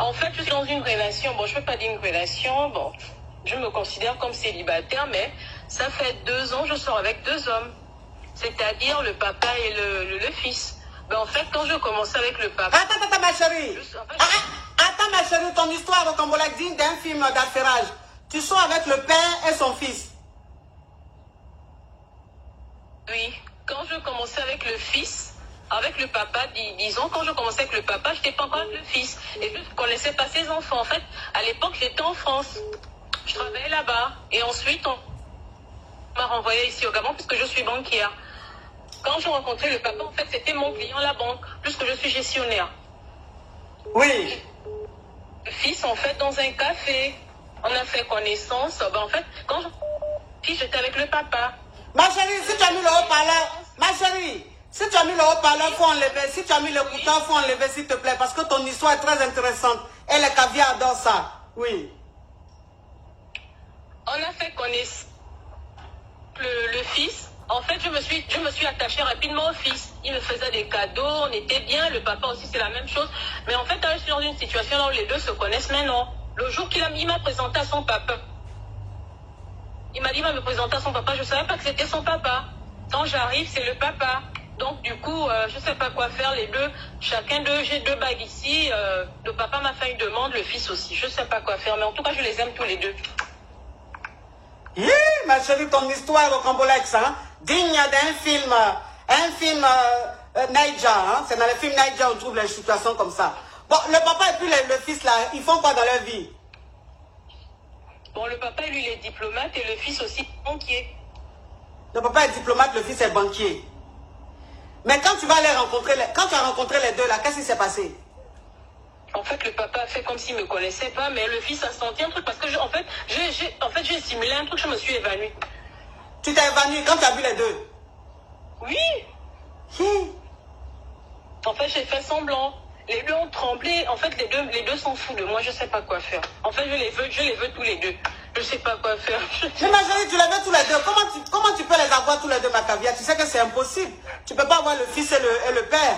En fait, je suis dans une relation, bon, je ne peux pas dire une relation, bon, je me considère comme célibataire, mais ça fait 2 ans, je sors avec 2 hommes, c'est-à-dire le papa et le fils. Ben, en fait, quand je commençais avec le papa... Attends, ma chérie. Attends, ma chérie, ton histoire au Cambodge digne d'un film d'affairage. Tu sors avec le père et son fils. Oui, quand je commençais avec le fils, avec le papa, disons, quand je commençais avec le papa, je n'étais pas encore avec le fils. Et je ne connaissais pas ses enfants. En fait, à l'époque, j'étais en France. Je travaillais là-bas. Et ensuite, on m'a renvoyé ici au Gabon puisque je suis banquière. Quand j'ai rencontré le papa, en fait, c'était mon client à la banque, puisque je suis gestionnaire. Oui. Le fils, en fait, dans un café, on a fait connaissance. Ben, en fait, quand j'étais avec le papa. Ma chérie, si tu as mis le haut-parleur, ma chérie, si tu as mis le haut-parleur, il faut enlever. Si tu as mis le couteau, il faut enlever, s'il te plaît, parce que ton histoire est très intéressante. Et les caviar adorent ça. Oui. On a fait connaissance le fils. En fait, je me suis attachée rapidement au fils. Il me faisait des cadeaux, on était bien. Le papa aussi, c'est la même chose. Mais en fait, je suis dans une situation là où les deux se connaissent maintenant. Le jour il m'a présenté à son papa, il m'a dit, il va me présenter à son papa. Je ne savais pas que c'était son papa. Quand j'arrive, c'est le papa. Donc, du coup, je ne sais pas quoi faire. Les deux, chacun d'eux, j'ai 2 bagues ici. Le papa m'a fait une demande, le fils aussi. Je ne sais pas quoi faire. Mais en tout cas, je les aime tous les deux. Ma chérie, ton histoire au Cambolex, hein, digne d'un film Naija, hein, c'est dans le film Naija on trouve les situations comme ça. Bon, le papa et puis le fils là, ils font quoi dans leur vie? Bon, le papa, lui, il est diplomate et le fils aussi banquier. Le papa est diplomate, le fils est banquier. Mais quand tu vas les rencontrer, quand tu as rencontré les deux là, qu'est-ce qui s'est passé? En fait, le papa a fait comme s'il ne me connaissait pas, mais le fils a senti un truc parce que, en fait, j'ai simulé un truc, je me suis évanouie. Tu t'es évanouie quand tu as vu les deux? Oui. En fait, j'ai fait semblant. Les deux ont tremblé. En fait, les deux s'en foutent de moi, je ne sais pas quoi faire. En fait, je les veux tous les deux. Je ne sais pas quoi faire. Mais ma chérie, tu les veux tous les deux. Comment tu peux les avoir tous les deux, ma caviar? Tu sais que c'est impossible. Tu ne peux pas avoir le fils et le père.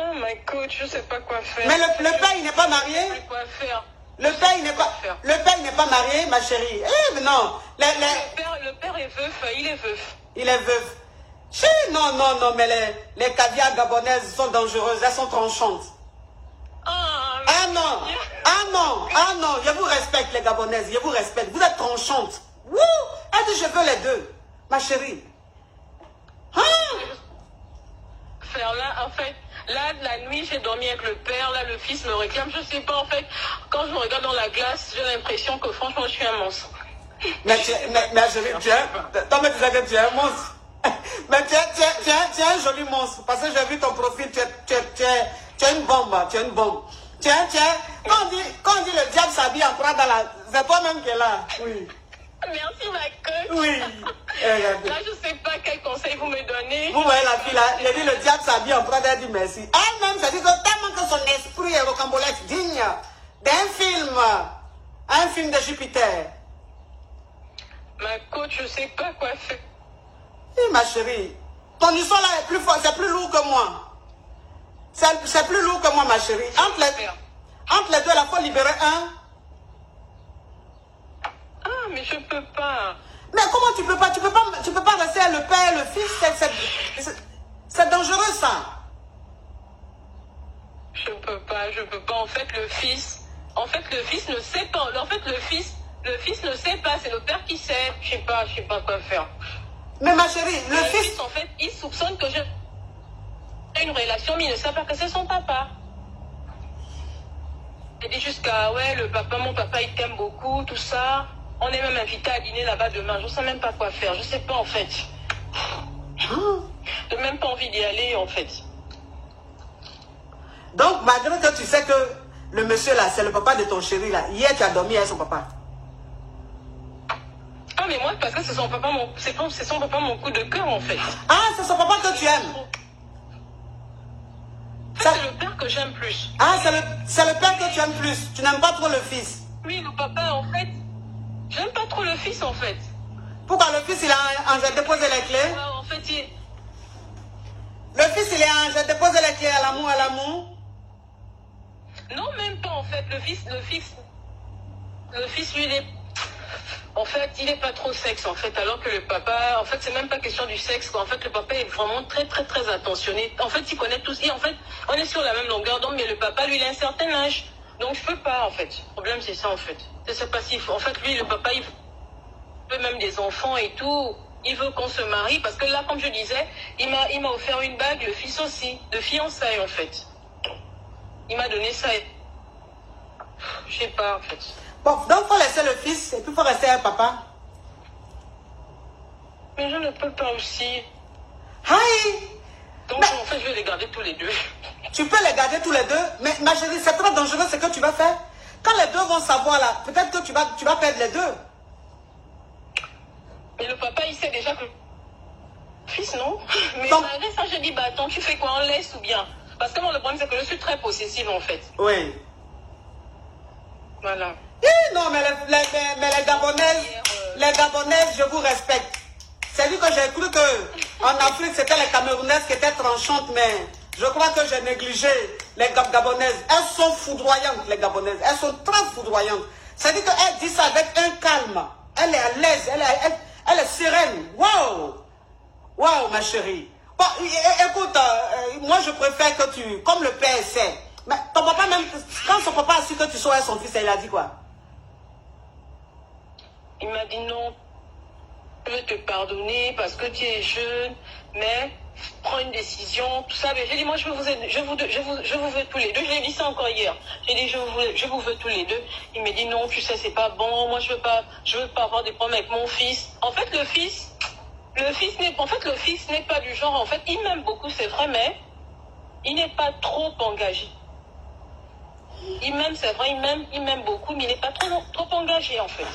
Oh my God, je ne sais pas quoi faire. Mais le père, il n'est pas marié? Je ne sais pas quoi faire. Le père, il n'est pas marié, ma chérie. Eh, mais non. Le père est veuf, il est veuf. Il est veuf. Non, mais les caviars gabonaises sont dangereuses, elles sont tranchantes. Ah non, je vous respecte les gabonaises, je vous respecte. Vous êtes tranchantes. Wouh, elle dit je veux les deux, ma chérie. Faire là, en fait, là, la nuit, j'ai dormi avec le père, là, le fils me réclame, je sais pas, en fait, quand je me regarde dans la glace, j'ai l'impression que, franchement, je suis un monstre. Mais chérie, toi, mais tu sais que tu es un monstre. Mais tu es un joli monstre, parce que j'ai vu ton profil, tu es une bombe, tu es une bombe. Quand on dit le diable s'habille en Prada, c'est toi-même qui es là, oui. Merci, ma coach. Oui. Là, je sais pas quel conseil vous me donnez. Vous voyez la fille là, elle dit le diable s'habille en Prada, elle dit merci. Elle-même, ça dit que tellement que son esprit est rocambolesque, digne un film de Jupiter. Ma coach, je sais pas quoi faire. Oui, ma chérie, ton histoire là est plus fort, c'est plus lourd que moi. C'est plus lourd que moi, ma chérie. Entre les deux, il faut libérer un. Ah, mais je peux pas. Mais comment tu peux pas? Tu peux pas rester le père et le fils. C'est dangereux, ça. Je peux pas. En fait, le fils ne sait pas. En fait, le fils ne sait pas. C'est le père qui sait. Je sais pas quoi faire. Mais ma chérie, le fils... En fait, il soupçonne que j'ai une relation, mais il ne sait pas que c'est son papa. Il dit jusqu'à, ouais, mon papa, il t'aime beaucoup, tout ça. On est même invité à dîner là-bas demain. Je ne sais même pas quoi faire. Je ne sais pas, en fait. Je n'ai même pas envie d'y aller, en fait. Donc, malgré que tu sais que le monsieur là, c'est le papa de ton chéri là, hier tu as dormi avec son papa. Ah, mais moi, parce que c'est son papa, mon coup de cœur, en fait. Ah, c'est son papa que tu aimes. C'est le père que j'aime plus. Ah, c'est le père que tu aimes plus. Tu n'aimes pas trop le fils. Oui, le papa, en fait, j'aime pas trop le fils, en fait. Pourquoi le fils, il a j'ai déposé les clés? Ouais, en fait, Le fils, il est j'ai déposé les clés à l'amour. Non, même pas en fait. Le fils, lui, il est... En fait, il n'est pas trop sexe, en fait, alors que le papa, en fait, c'est même pas question du sexe, quoi. En fait, le papa est vraiment très, très, très attentionné. En fait, il connaît tout. Et en fait, on est sur la même longueur d'onde, mais le papa, lui, il a un certain âge. Donc, je peux pas, en fait. Le problème, c'est ça, en fait. Je sais pas s'il faut. En fait, lui, le papa, il veut même des enfants et tout. Il veut qu'on se marie, parce que là, comme je disais, il m'a offert une bague, le fils aussi, de fiançailles, en fait. Il m'a donné ça. Je sais pas, en fait. Bon, donc, il faut laisser le fils et puis il faut rester un papa. Mais je ne peux pas aussi. Aïe! Donc, en fait, je vais les garder tous les deux. Tu peux les garder tous les deux, mais ma chérie, c'est très dangereux ce que tu vas faire. Quand les deux vont savoir là, peut-être que tu vas perdre les deux. Mais le papa, il sait déjà que... Fils, non? Mais Donc, malgré ça, je dis, bah attends, tu fais quoi? On laisse ou bien? Parce que moi, le problème, c'est que je suis très possessive, en fait. oui. Voilà. Non, mais les Gabonaises, je vous respecte. C'est lui que j'ai cru qu'en Afrique, c'était les Camerounaises qui étaient tranchantes, mais je crois que j'ai négligé les Gabonaises. Elles sont foudroyantes, les Gabonaises. Elles sont très foudroyantes. C'est-à-dire qu'elle dit ça avec un calme. Elle est à l'aise, elle est sereine. Waouh! Waouh, ma chérie. Bon, écoute, moi je préfère que tu, comme le père sait, mais ton papa même, quand son papa a su que tu sois son fils, il a dit quoi? Il m'a dit non, je veux te pardonner parce que tu es jeune, mais prends une décision, tout ça. Mais j'ai dit, moi je vous veux tous les deux. Je l'ai dit ça encore hier. J'ai dit, je vous veux tous les deux. Il m'a dit non, tu sais, c'est pas bon. Moi je veux pas avoir des problèmes avec mon fils. En fait, le fils n'est pas du genre, en fait, il m'aime beaucoup, c'est vrai, mais il n'est pas trop engagé. Il m'aime, c'est vrai, il m'aime beaucoup, mais il n'est pas trop engagé, en fait.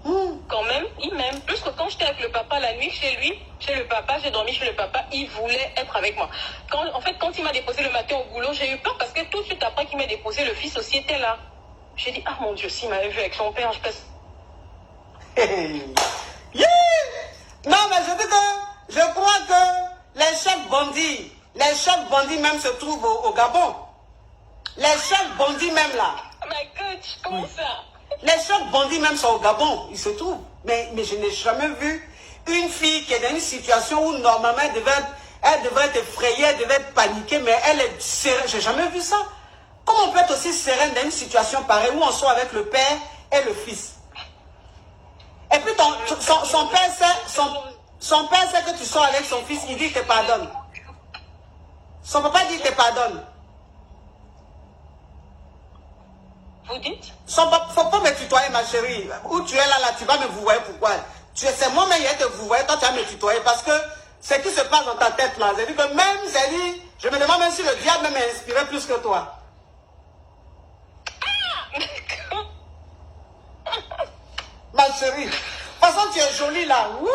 Quand même, il m'aime. Plus que quand j'étais avec le papa la nuit chez lui, chez le papa, j'ai dormi chez le papa, il voulait être avec moi. Quand il m'a déposé le matin au boulot, j'ai eu peur parce que tout de suite après qu'il m'a déposé, le fils aussi était là. J'ai dit, ah mon Dieu, s'il m'avait vu avec son père, je passe. Yeah! Non, mais je crois que les chefs bandits même se trouvent au Gabon. Les chefs bandits même là. My coach, comment ça? Les chefs bandits même sont au Gabon, ils se trouvent. Mais je n'ai jamais vu une fille qui est dans une situation où normalement elle devrait être effrayée, elle devrait être paniquée, mais elle est sereine. J'ai jamais vu ça. Comment on peut être aussi sereine dans une situation pareille où on soit avec le père et le fils? Et puis son père sait que tu sors avec son fils, il dit qu'il te pardonne. Son papa dit qu'il te pardonne. Vous dites? Faut pas me tutoyer, ma chérie. Où tu es là, tu vas me vouvoyer. Pourquoi? C'est moi-même qui vais te vouvoyer, toi tu vas me tutoyer. Parce que ce qui se passe dans ta tête là, c'est-à-dire que même, je me demande même si le diable m'a inspiré plus que toi. Ah, d'accord. Ma chérie, de toute façon tu es jolie là. Wouh!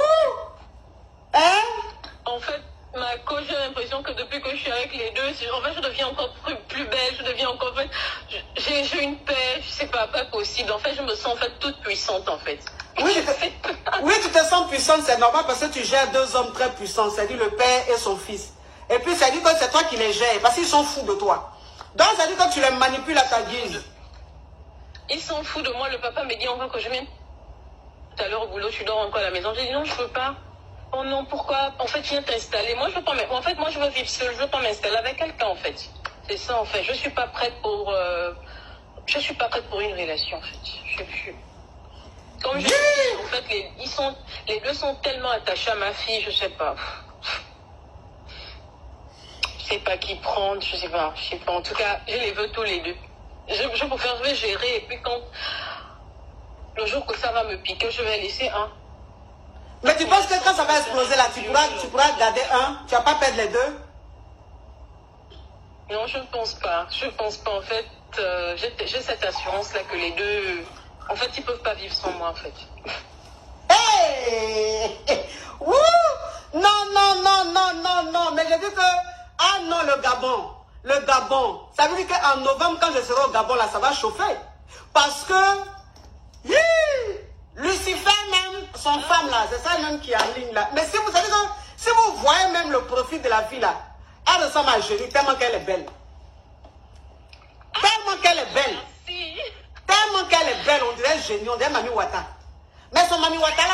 Hein? En fait, ma coach, j'ai l'impression que depuis que je suis avec les deux, en fait, je deviens encore plus belle, je deviens encore... En fait, j'ai une paix, je sais pas possible. En fait, je me sens en fait toute puissante, en fait. Oui, tu te sens puissante, c'est normal parce que tu gères deux hommes très puissants, c'est-à-dire le père et son fils. Et puis, ça dit que c'est toi qui les gères, parce qu'ils sont fous de toi. Donc, ça dit que tu les manipules à ta guise. Ils sont fous de moi. Le papa me dit encore que je viens tout à l'heure au boulot, tu dors encore à la maison. J'ai dit non, je peux pas. Oh non, pourquoi? En fait, viens t'installer. Moi, je veux pas. En fait, moi, je veux vivre seule. Je veux pas m'installer avec quelqu'un, en fait. C'est ça, en fait. Je suis pas prête pour. Je suis pas prête pour une relation, en fait. Comme je dis, en fait, les deux sont tellement attachés à ma fille, je sais pas. Je sais pas qui prendre, je sais pas. En tout cas, je les veux tous les deux. Je préfère gérer et puis quand le jour que ça va me piquer, je vais laisser un. Mais tu penses que quand ça va exploser là, tu pourras garder un? Tu vas pas perdre les deux? Non, je ne pense pas. Je pense pas. En fait, j'ai cette assurance-là que les deux, en fait, ils peuvent pas vivre sans moi, en fait. Hey! Wouh! Non. Mais je dis que, ah non, le Gabon. Ça veut dire qu'en novembre, quand je serai au Gabon, là, ça va chauffer. Parce que, Lucifer même, son femme là, c'est ça même qui est en ligne là. Mais si vous savez que, si vous voyez même le profil de la fille là, Ça ressemble à Génie, tellement qu'elle est belle. Tellement qu'elle est belle. Merci. Tellement qu'elle est belle, on dirait Génie, on dirait Mami Wata. Mais son Mami Wata là,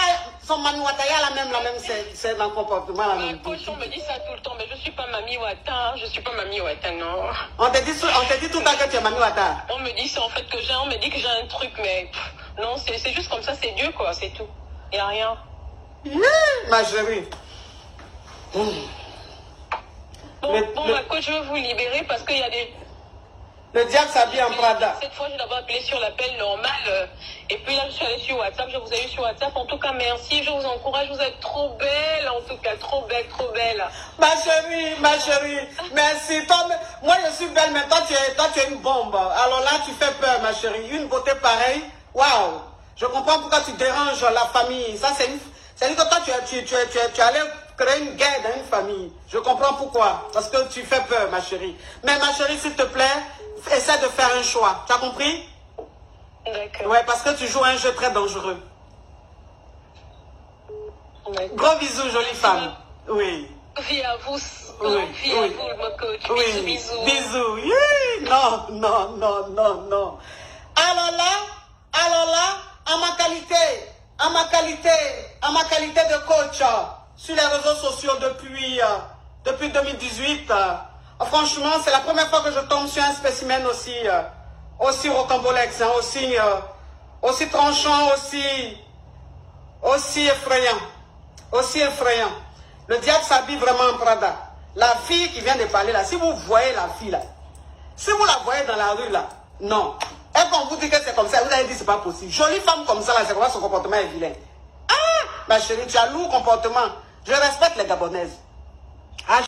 la même, c'est dans le comportement. La même. Coach, on me dit ça tout le temps, mais je ne suis pas Mami Wata. Je ne suis pas Mami Wata, non. On te dit tout le temps que tu es Mami Wata. On me dit ça en fait on me dit que j'ai un truc, mais non, c'est juste comme ça, c'est Dieu quoi, c'est tout. Il n'y a rien. Ma chérie. Bon, ma coach, je veux vous libérer parce qu'il y a des... Le diable s'habille en Prada. Cette fois, je d'abord appelé sur l'appel normal. Et puis là, je suis allée sur WhatsApp. Je vous ai eu sur WhatsApp. En tout cas, merci. Je vous encourage. Vous êtes trop belle. En tout cas, trop belle, trop belle. Ma chérie. Merci. Toi, moi, je suis belle, mais toi, tu es une bombe. Alors là, tu fais peur, ma chérie. Une beauté pareille. Waouh. Je comprends pourquoi tu déranges la famille. Ça, c'est-à-dire que toi, tu allais créer une guerre dans une famille. Je comprends pourquoi. Parce que tu fais peur, ma chérie. Mais ma chérie, s'il te plaît, essaie de faire un choix. Tu as compris? D'accord. Ouais, parce que tu joues un jeu très dangereux. Gros bisous, jolie femme. Oui. Vie à vous. Oui. Vie à vous, mon coach. Oui. Bisous. Bisous. Oui. Non. Alors là, en ma qualité de coach sur les réseaux sociaux depuis 2018, franchement, c'est la première fois que je tombe sur un spécimen aussi rocambolex, aussi tranchant, aussi effrayant. Le diable s'habille vraiment en Prada. La fille qui vient de parler là, si vous voyez la fille là, si vous la voyez dans la rue là, non. Et quand on vous dit que c'est comme ça, vous allez dire c'est pas possible. Jolie femme comme ça là, c'est quoi son comportement est vilain. Ah, ma chérie, tu as lourd comportement. Je respecte les Gabonaises.